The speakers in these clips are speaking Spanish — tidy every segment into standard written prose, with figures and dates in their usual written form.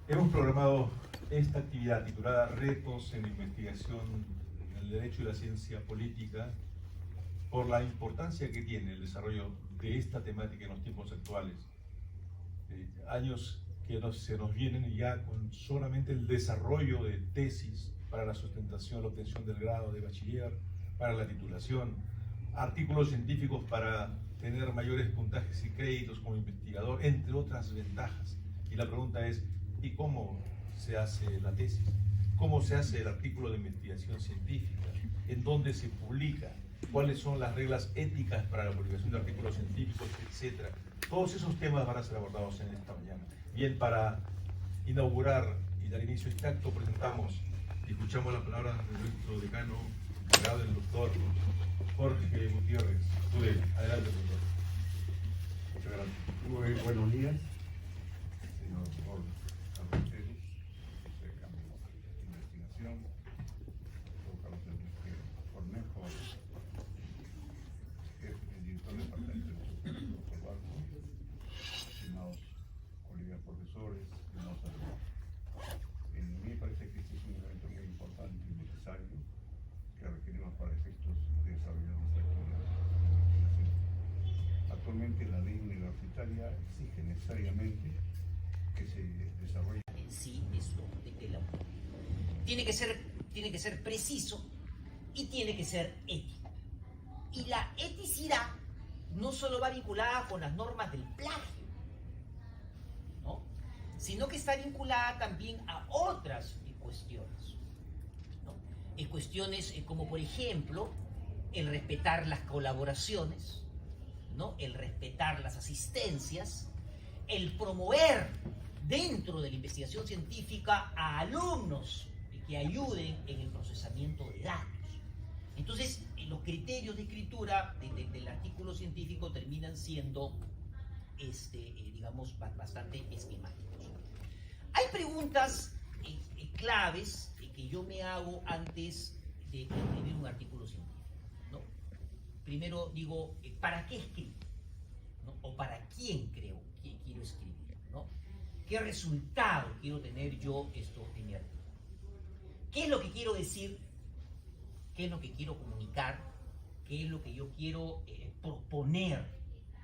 Hemos programado esta actividad titulada Retos en la investigación en el derecho y la ciencia política por la importancia que tiene el desarrollo de esta temática en los tiempos actuales. Años que se nos vienen ya con solamente el desarrollo de tesis para la sustentación, la obtención del grado de bachiller, para la titulación, artículos científicos para tener mayores puntajes y créditos como investigador, entre otras ventajas. Y la pregunta es, ¿y cómo se hace la tesis? ¿Cómo se hace el artículo de investigación científica? ¿En dónde se publica? ¿Cuáles son las reglas éticas para la publicación de artículos científicos, etcétera? Todos esos temas van a ser abordados en esta mañana. Bien, para inaugurar y dar inicio a este acto, presentamos y escuchamos las palabras de nuestro decano, el doctor Jorge Gutiérrez. Adelante, doctor. Muchas gracias. Muy buenos días, señor doctor Carlos Pérez, decano de investigación, doctor Carlos Enrique Cornejo, jefe del director del departamento de doctor Barco, estimados colegas profesores, estimados alumnos. A mí me parece que este es un evento muy importante y necesario que requerimos para efectos de desarrollar nuestra actividad de investigación. Actualmente la ley universitaria exige necesariamente que se desarrolle en sí esto de la tiene que ser preciso y tiene que ser ético. Y la eticidad no solo va vinculada con las normas del plagio, ¿no?, sino que está vinculada también a otras cuestiones, ¿no? Cuestiones como, por ejemplo, el respetar las colaboraciones, ¿no?, el respetar las asistencias, el promover dentro de la investigación científica a alumnos que ayuden en el procesamiento de datos. Entonces, los criterios de escritura del artículo científico terminan siendo, digamos, bastante esquemáticos. Hay preguntas claves que yo me hago antes de escribir un artículo científico, ¿no? Primero digo, ¿para qué escribo?, ¿no? O ¿para quién quiero escribir?, ¿no? ¿Qué resultado quiero tener yo en mi artículo? ¿Qué es lo que quiero decir? ¿Qué es lo que quiero comunicar? ¿Qué es lo que yo quiero proponer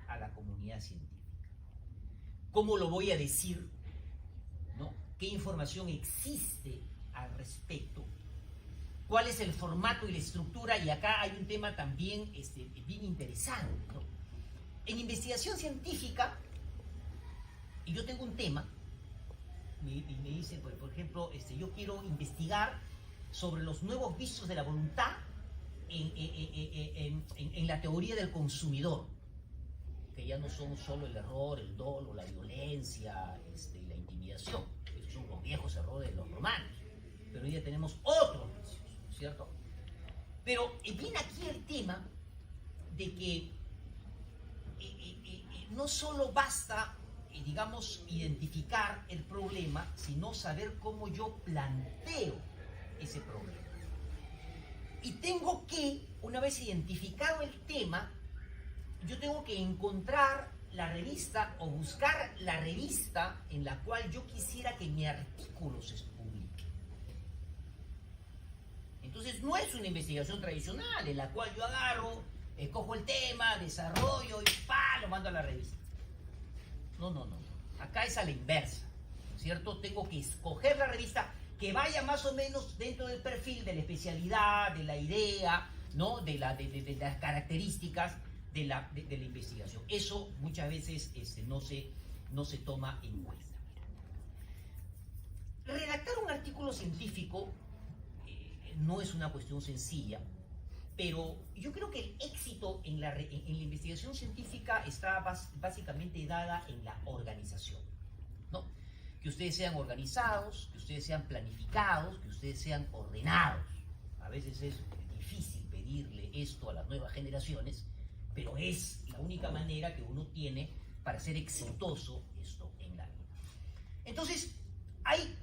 a la comunidad científica? ¿Cómo lo voy a decir?, ¿no? ¿Qué información existe al respecto? ¿Cuál es el formato y la estructura? Y acá hay un tema también bien interesante, ¿no? En investigación científica, y yo tengo un tema, y me dicen, por ejemplo, yo quiero investigar sobre los nuevos vicios de la voluntad en la teoría del consumidor, que ya no son solo el error, el dolo, la violencia, y la intimidación. Esos son los viejos errores de los romanos, pero hoy ya tenemos otros vicios, ¿cierto? Pero viene aquí el tema de que no solo basta, digamos, identificar el problema, sino saber cómo yo planteo ese problema. Y tengo que, una vez identificado el tema, yo tengo que encontrar la revista o buscar la revista en la cual yo quisiera que mi artículo se publique. Entonces no es una investigación tradicional en la cual yo agarro, escojo el tema, desarrollo y lo mando a la revista. No. Acá es a la inversa, ¿cierto? Tengo que escoger la revista que vaya más o menos dentro del perfil de la especialidad, de la idea, ¿no?, de las características de la investigación. Eso muchas veces no se toma en cuenta. Redactar un artículo científico no es una cuestión sencilla, pero yo creo que el éxito en la investigación científica está básicamente dada en la organización, ¿no? Que ustedes sean organizados, que ustedes sean planificados, que ustedes sean ordenados. A veces es difícil pedirle esto a las nuevas generaciones, pero es la única manera que uno tiene para ser exitoso en la vida. Entonces, hay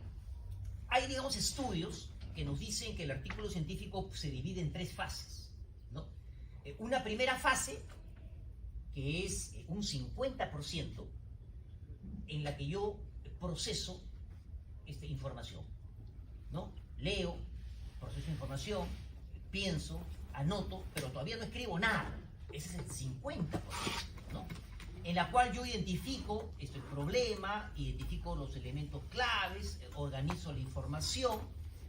digamos, estudios que nos dicen que el artículo científico se divide en 3 fases, ¿no? Una primera fase, que es un 50%, en la que yo proceso información, ¿no? Leo, proceso de información, pienso, anoto, pero todavía no escribo nada. Ese es el 50%, ¿no? En la cual yo identifico el problema, identifico los elementos claves, organizo la información,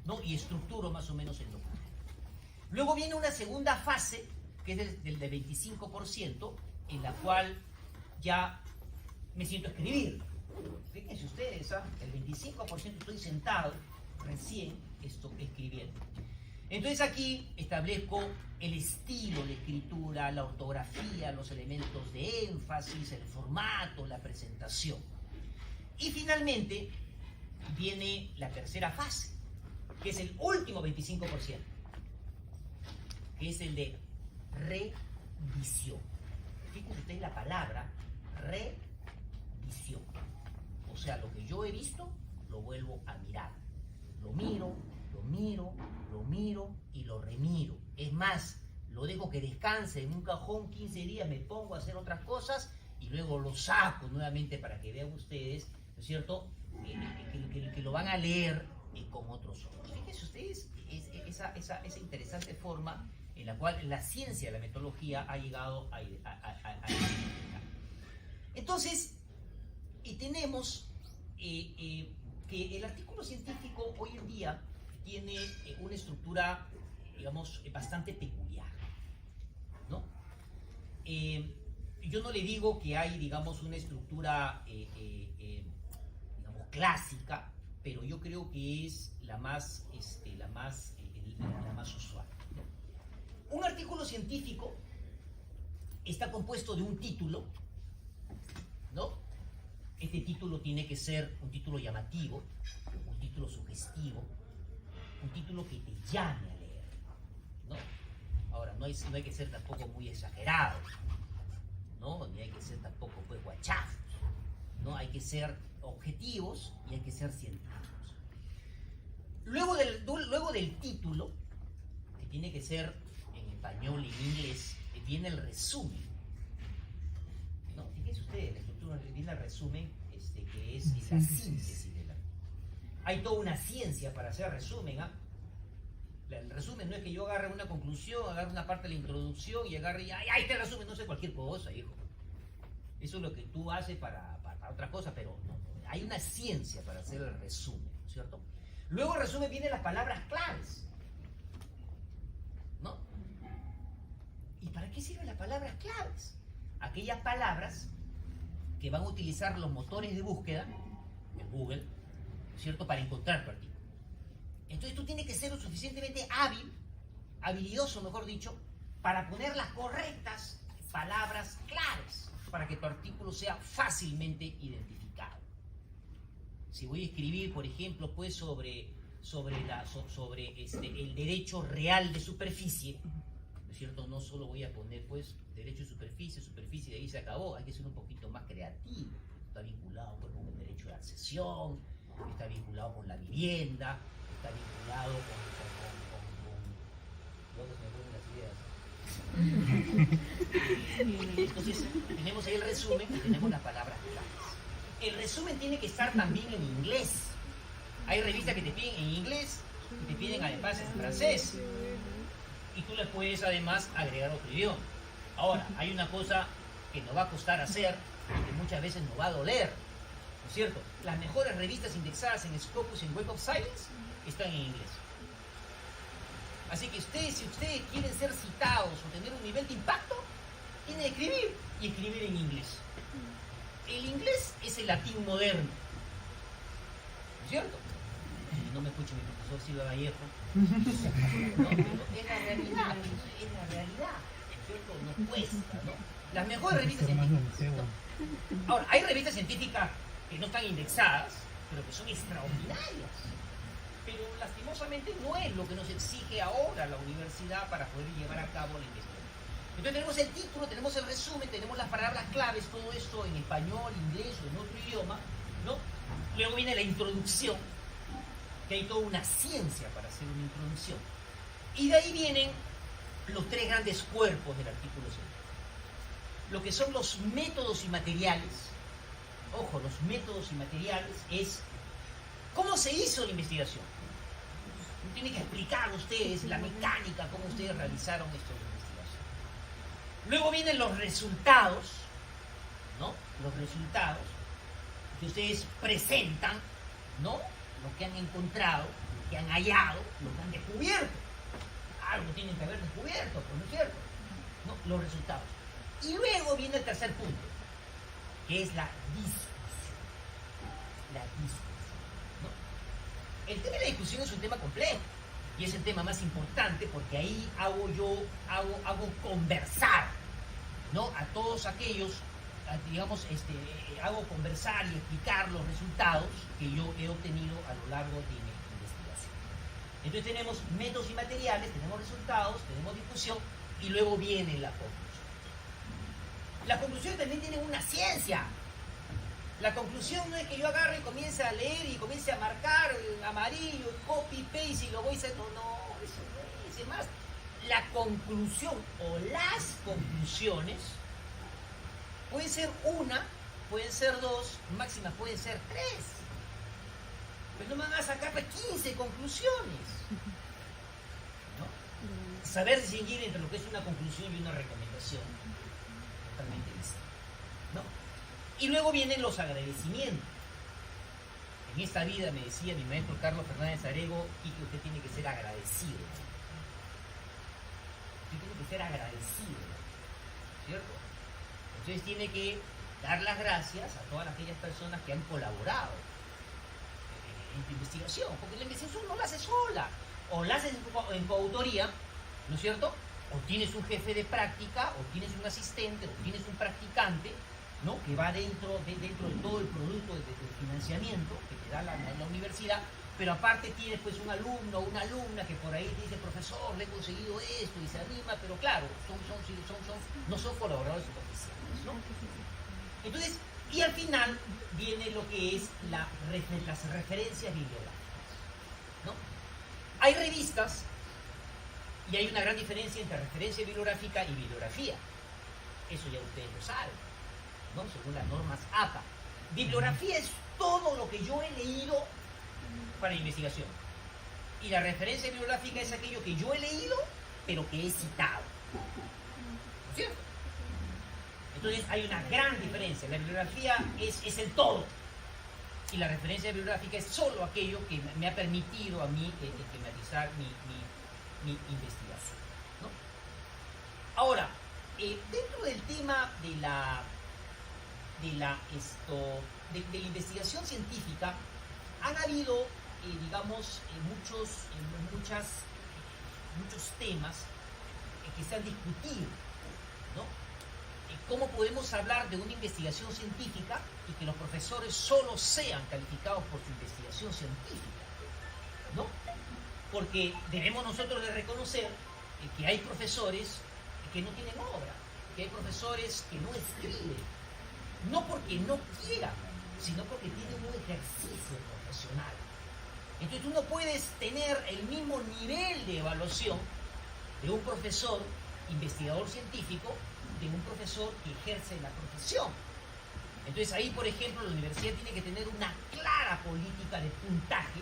¿no? Y estructuro más o menos el documento. Luego viene una segunda fase, que es del 25%, en la cual ya me siento a escribir. Fíjense ustedes, ¿eh? El 25% estoy sentado recién escribiendo. Entonces aquí establezco el estilo de escritura, la ortografía, los elementos de énfasis, el formato, la presentación. Y finalmente viene la tercera fase, que es el último 25%, que es el de revisión. Fíjense ustedes la palabra revisión. O sea, lo que yo he visto, lo vuelvo a mirar. Lo miro, lo miro, lo miro y lo remiro. Es más, lo dejo que descanse en un cajón 15 días, me pongo a hacer otras cosas y luego lo saco nuevamente para que vean ustedes, ¿no es cierto?, que lo van a leer con otros ojos. Fíjense ustedes esa interesante forma en la cual la ciencia de la metodología ha llegado a identificar. Entonces, tenemos que el artículo científico hoy en día tiene una estructura, digamos, bastante peculiar, ¿no? Yo no le digo que hay, digamos, una estructura, digamos, clásica, pero yo creo que es la más usual, ¿no? Un artículo científico está compuesto de un título, ¿no? Este título tiene que ser un título llamativo, un título sugestivo, un título que te llame a leer, ¿no? Ahora, no hay que ser tampoco muy exagerado, ¿no? Ni hay que ser tampoco, pues, guachafos, ¿no? Hay que ser objetivos y hay que ser científicos. Luego del título, que tiene que ser en español y en inglés, viene el resumen, ¿no? Fíjense ustedes, la estructura viene el resumen, que es la síntesis de la... Hay toda una ciencia para hacer resumen, ¿ah? El resumen no es que yo agarre una conclusión, agarre una parte de la introducción y agarre y ¡ay, te resumen! No sé, cualquier cosa, hijo. Eso es lo que tú haces para otra cosa, pero no, hay una ciencia para hacer el resumen, ¿no es cierto? Luego el resumen vienen las palabras claves, ¿no? ¿Y para qué sirven las palabras claves? Aquellas palabras que van a utilizar los motores de búsqueda, el Google, ¿no es cierto?, para encontrar tu artículo. Entonces tú tienes que ser lo suficientemente habilidoso, mejor dicho, para poner las correctas palabras claves, para que tu artículo sea fácilmente identificado. Si voy a escribir, por ejemplo, pues sobre el derecho real de superficie, ¿no es cierto? No solo voy a poner, pues, derecho de superficie, de ahí se acabó. Hay que ser un poquito más creativo. Está vinculado, pues, con el derecho de accesión, está vinculado con la vivienda, está vinculado con entonces, tenemos ahí el resumen y tenemos las palabras claves. El resumen tiene que estar también en inglés. Hay revistas que te piden en inglés y te piden además en francés. Y tú le puedes además agregar otro idioma. Ahora, hay una cosa que nos va a costar hacer y que muchas veces nos va a doler, ¿no es cierto? Las mejores revistas indexadas en Scopus y en Web of Science están en inglés. Así que si ustedes quieren ser citados o tener un nivel de impacto, tienen que escribir y escribir en inglés. El inglés es el latín moderno, ¿no es cierto? No me escucho mi profesor Silva Vallejo. No, pero es la realidad, ¿cierto? No cuesta, ¿no? Las mejores revistas científicas, ¿no? Ahora, hay revistas científicas que no están indexadas, pero que son extraordinarias. Pero lastimosamente no es lo que nos exige ahora la universidad para poder llevar a cabo la investigación. Entonces tenemos el título, tenemos el resumen, tenemos las palabras claves, todo esto en español, inglés o en otro idioma, ¿no? Luego viene la introducción, que hay toda una ciencia para hacer una introducción. Y de ahí vienen los tres grandes cuerpos del artículo científico. Lo que son los métodos y materiales. Ojo, los métodos y materiales es ¿Cómo se hizo la investigación? Tiene que explicar a ustedes la mecánica, cómo ustedes realizaron esto de investigación. Luego vienen los resultados, ¿no? Los resultados que ustedes presentan, ¿no? Lo que han encontrado, lo que han hallado, lo que han descubierto. Algo tienen que haber descubierto, pues, ¿no es cierto? ¿No? Los resultados. Y luego viene el tercer punto, que es la discusión. La discusión. El tema de la discusión es un tema complejo y es el tema más importante porque ahí hago conversar, ¿no? A todos aquellos, digamos, hago conversar y explicar los resultados que yo he obtenido a lo largo de mi investigación. Entonces tenemos métodos y materiales, tenemos resultados, tenemos discusión y luego viene la conclusión. La conclusión también tiene una ciencia. La conclusión no es que yo agarre y comience a leer y comience a marcar amarillo, copy, paste y lo voy a hacer. No, eso no es más. La conclusión o las conclusiones pueden ser una, pueden ser dos, máxima pueden ser tres. Pero no me van a sacar 15 conclusiones. ¿No? Saber distinguir entre lo que es una conclusión y una recomendación. Totalmente distinto. ¿No? Y luego vienen los agradecimientos. En esta vida, me decía mi maestro Carlos Fernández Arego, y que usted tiene que ser agradecido. Usted tiene que ser agradecido, ¿cierto? Entonces tiene que dar las gracias a todas aquellas personas que han colaborado en tu investigación, porque la investigación no la haces sola, o la haces en coautoría, ¿no es cierto? O tienes un jefe de práctica, o tienes un asistente, o tienes un practicante, ¿no? Que va dentro de todo el producto de financiamiento que te da la universidad, pero aparte tienes pues un alumno o una alumna que por ahí te dice, profesor, le he conseguido esto, y se anima, pero claro, no son colaboradores superficiales, ¿no? Entonces, y al final viene lo que es las referencias bibliográficas, ¿no? Hay revistas y hay una gran diferencia entre referencia bibliográfica y bibliografía. Eso ya ustedes lo saben, ¿no? Según las normas APA. Bibliografía es todo lo que yo he leído para investigación. Y la referencia bibliográfica es aquello que yo he leído, pero que he citado. ¿No es cierto? Entonces hay una gran diferencia. La bibliografía es el todo. Y la referencia bibliográfica es solo aquello que me ha permitido a mí esquematizar mi investigación, ¿no? Ahora, dentro del tema de la investigación científica han habido, digamos, muchos temas que se han discutido, ¿no? ¿Cómo podemos hablar de una investigación científica y que los profesores solo sean calificados por su investigación científica, ¿no? Porque debemos nosotros de reconocer que hay profesores que no tienen obra, que hay profesores que no escriben, no porque no quieran, sino porque tienen un ejercicio profesional. Entonces tú no puedes tener el mismo nivel de evaluación de un profesor investigador científico de un profesor que ejerce la profesión. Entonces ahí, por ejemplo, la universidad tiene que tener una clara política de puntaje,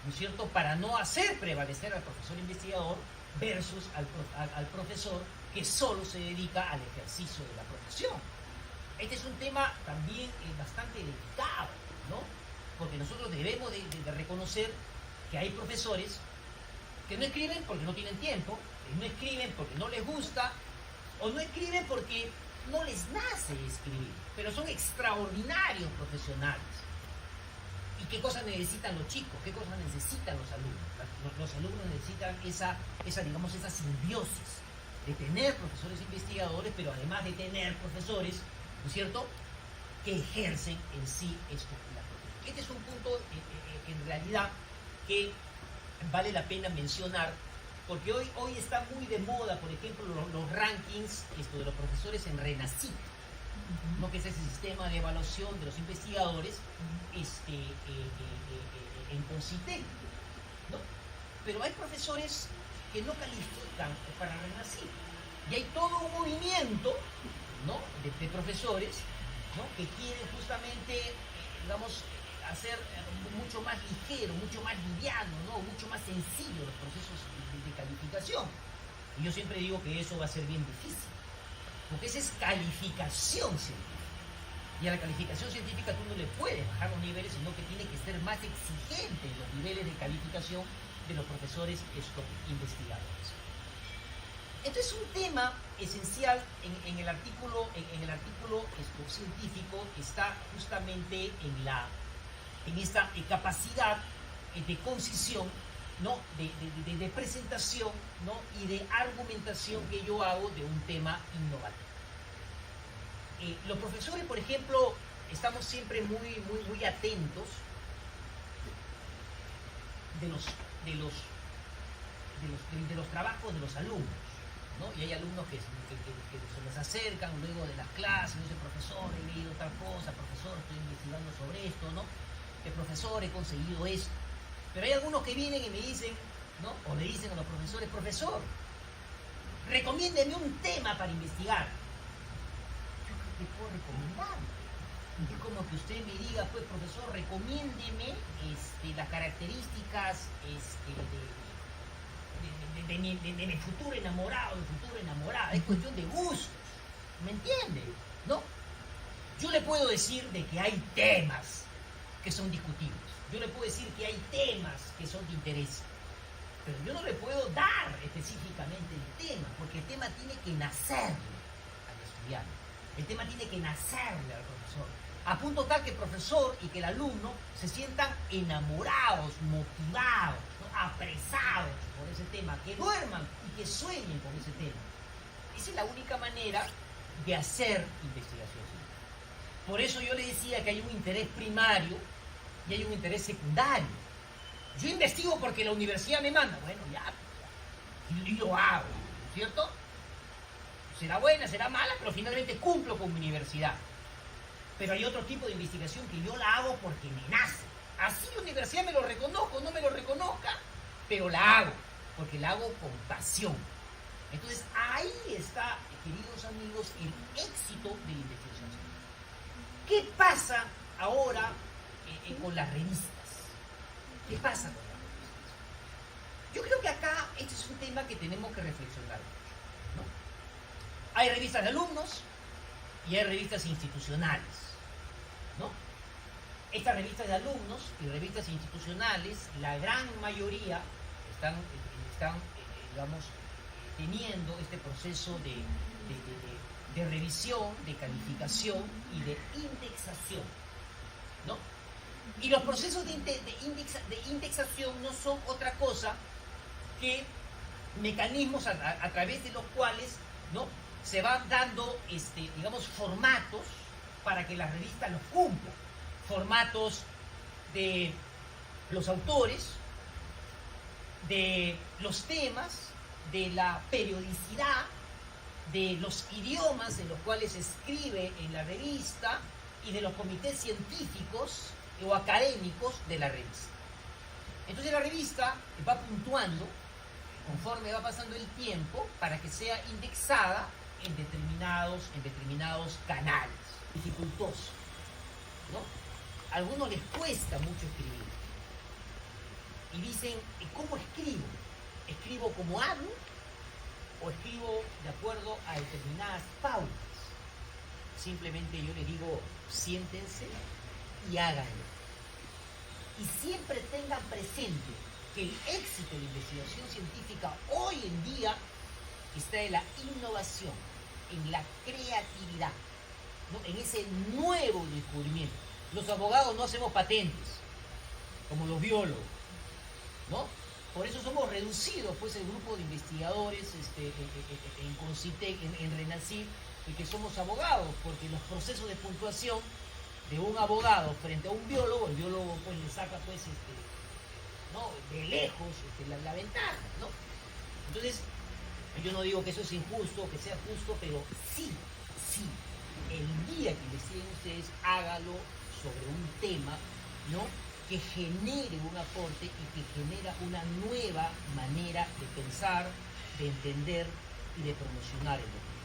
¿no es cierto?, para no hacer prevalecer al profesor investigador versus al profesor que solo se dedica al ejercicio de la profesión. Este es un tema también bastante delicado, ¿no? Porque nosotros debemos de reconocer que hay profesores que no escriben porque no tienen tiempo, que no escriben porque no les gusta, o no escriben porque no les nace escribir, pero son extraordinarios profesionales. ¿Y qué cosas necesitan los chicos? ¿Qué cosas necesitan los alumnos? Los alumnos necesitan esa simbiosis de tener profesores investigadores, pero además de tener profesores, ¿no es cierto?, que ejercen en sí esto, la profesión. Este es un punto en realidad que vale la pena mencionar, porque hoy está muy de moda, por ejemplo, los rankings de los profesores en RENACYT, ¿no?, que es ese sistema de evaluación de los investigadores en CONCITEC, ¿no? Pero hay profesores que no califican para RENACYT, y hay todo un movimiento, ¿no?, de profesores, ¿no?, que quieren justamente, digamos, hacer mucho más ligero, mucho más liviano, ¿no? Mucho más sencillo los procesos de calificación. Y yo siempre digo que eso va a ser bien difícil, porque esa es calificación científica. Y a la calificación científica tú no le puedes bajar los niveles, sino que tiene que ser más exigente en los niveles de calificación de los profesores investigadores. Entonces un tema esencial en el artículo científico está justamente en esta capacidad de concisión, ¿no? de presentación, ¿no? y de argumentación que yo hago de un tema innovador. Los profesores, por ejemplo, estamos siempre muy atentos de los trabajos de los alumnos, ¿no? Y hay alumnos que se les acercan luego de las clases y dicen, profesor, he leído tal cosa, profesor, estoy investigando sobre esto, ¿no? Profesor, he conseguido esto. Pero hay algunos que vienen y me dicen, ¿no? O le dicen a los profesores, profesor, recomiéndeme un tema para investigar. Yo qué puedo recomendar. Es como que usted me diga, pues, profesor, recomiéndeme las características de mi futuro enamorado, es cuestión de gustos, ¿me entiende? ¿No? Yo le puedo decir de que hay temas que son discutibles, yo le puedo decir que hay temas que son de interés, pero yo no le puedo dar específicamente el tema, porque el tema tiene que nacerle al estudiante, el tema tiene que nacerle al profesor, a punto tal que el profesor y que el alumno se sientan enamorados, motivados, ¿no? Apresados por ese tema, que duerman y que sueñen con ese tema. Esa es la única manera de hacer investigación científica. Por eso yo le decía que hay un interés primario y hay un interés secundario. Yo investigo porque la universidad me manda, bueno, ya, y lo hago, ¿cierto? Será buena, será mala, pero finalmente cumplo con mi universidad. Pero hay otro tipo de investigación que yo la hago porque me nace. Así la universidad me lo reconozca o no me lo reconozca, pero la hago, porque la hago con pasión. Entonces ahí está, queridos amigos, el éxito de la investigación científica. ¿Qué pasa ahora con las revistas? ¿Qué pasa con las revistas? Yo creo que acá este es un tema que tenemos que reflexionar mucho, ¿no? Hay revistas de alumnos y hay revistas institucionales, ¿no? Estas revistas de alumnos y revistas institucionales, la gran mayoría están digamos, teniendo este proceso de revisión, de calificación y de indexación, ¿no? Y los procesos de indexación no son otra cosa que mecanismos a través de los cuales, ¿no? se van dando, digamos, formatos para que las revistas los cumplan. Formatos de los autores, de los temas, de la periodicidad, de los idiomas en los cuales se escribe en la revista y de los comités científicos o académicos de la revista. Entonces la revista va puntuando conforme va pasando el tiempo para que sea indexada en determinados canales. Dificultoso, ¿no? A algunos les cuesta mucho escribir y dicen, ¿cómo escribo? ¿Escribo como hablo o escribo de acuerdo a determinadas pautas? Simplemente yo les digo, siéntense y háganlo. Y siempre tengan presente que el éxito de la investigación científica hoy en día está en la innovación, en la creatividad, ¿no? En ese nuevo descubrimiento. Los abogados no hacemos patentes, como los biólogos, ¿no? Por eso somos reducidos, pues, el grupo de investigadores en Concitec, en Renacir, y que somos abogados, porque los procesos de puntuación de un abogado frente a un biólogo, el biólogo pues le saca pues ¿no? de lejos la ventaja, ¿no? Entonces, yo no digo que eso es injusto, que sea justo, pero sí, el día que investiguen ustedes, hágalo sobre un tema, ¿no? que genere un aporte y que genera una nueva manera de pensar, de entender y de promocionar el documento.